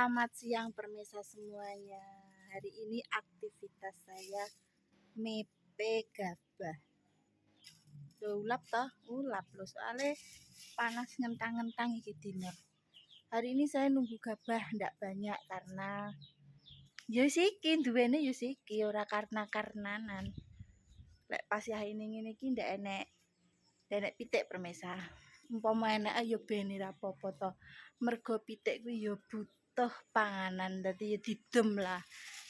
Selamat siang permisa semuanya. Hari ini aktivitas saya mepe gabah. Ulap toh, ulap loh soalnya panas ngentang-ngentang iki dino. Hari ini saya nunggu gabah ndak banyak karena yo siki duwene yo siki ora karena-karnanan. Lek pas ya ini ngene iki ndak enek pitik permisa. Umpama enek ayo ben ora apa-apa to. Mergo pitik kuwi yo butuh panganan, dadi ya didem lah.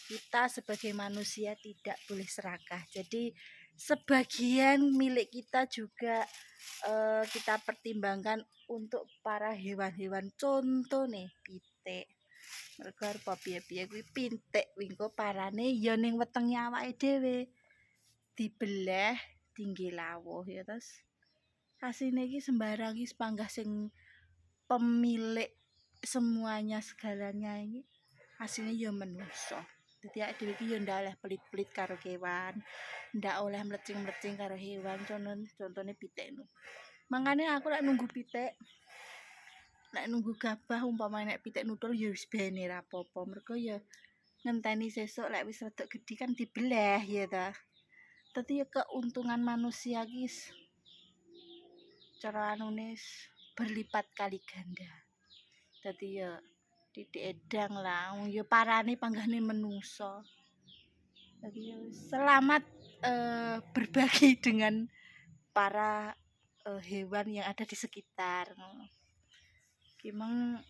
Kita sebagai manusia tidak boleh serakah. Jadi sebagian milik kita juga kita pertimbangkan untuk para hewan-hewan, contoh nih pitik. Mergo apa piye-piye kuwi pitik wingko parane ya ning wetenge awake dhewe. Dibelah tinggi lawuh ya terus asine iki sembarang iki panggah sing pemilik semuanya segalanya ini aslinya ya menungso. Dadi awake dhewe iki ya ndak oleh pelit-pelit karo kewan, ndak oleh mlecing-mlecing karo hewan, contone pitik nu. Mangkane aku lek nunggu pitik, lek nunggu gabah umpama nek pitik nutul ya wis ben ora apa-apa. Mergo ya ngenteni sesuk lek wis rada gedhi kan dibelah ya ta. Dadi ya keuntungan manusia ki cara anune berlipat kali ganda. Dadi ya titik edang lah, ya parane panggahne menungso. Jadi selamat berbagi dengan para hewan yang ada di sekitar. Gimang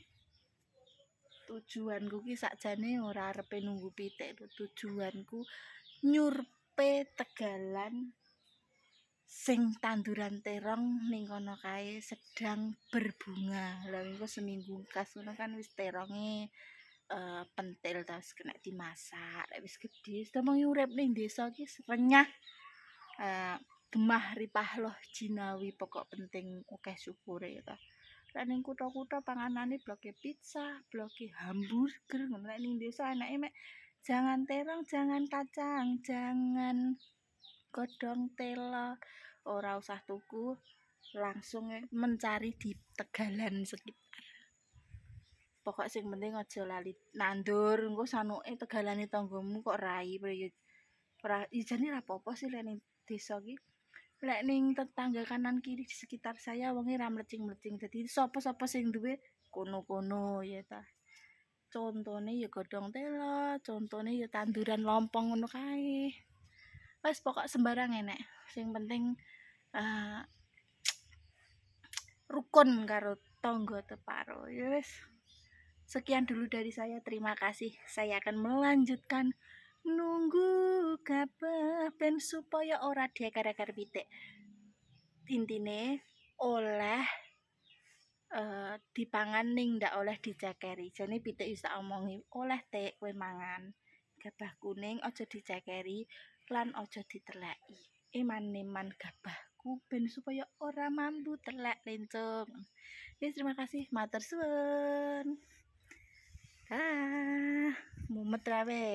tujuanku ki sakjane ora arepe nunggu pitik, tujuanku nyurpe tegalan sing tanduran terong ning kono kae sedang berbunga. Lah engko seminggu kas ngono kan wis teronge pentil terus kena dimasak. Lek wis gedhe sedemong urip ning desa ki renyah. Gemah ripah loh jinawi pokok penting akeh syukure ya ta. Lek ning kutha-kutha panganane bloke pizza, bloke hamburger ngono. Lek ning desa enake mek jangan terong, jangan kacang, jangan godhong tela. Ora usah tuku, langsung mencari di tegalan sekitar. Pokok sing penting aja lali nandur, engko sanuke tegalane tanggamu kok rai ora ijane ora apa-apa sih lek ning desa ki. Lek ning tetangga kanan kiri di sekitar saya wonge ra mlecing-mlecing. Dadi sapa-sapa sing duwe kono-kono ya ta. Contone ya godhong tela, contone ya tanduran lompong ngono kae. Wes pokok sembarang enek. Sing penting rukun karo tangga teparo. Ya wes. Sekian dulu dari saya. Terima kasih. Saya akan melanjutkan nunggu gabah ben supaya ora dieker-eker pitik. Intine oleh dipangan ning ndak oleh dicekeri. Jane pitik wis tak omongi, oleh tek kowe mangan. Gabah kuning aja dicekeri lan aja diteleki. Eman-eman gabahku ben supaya ora mambu telek lencung. Yes, terima kasih. Matur suwun. Mumet rawe.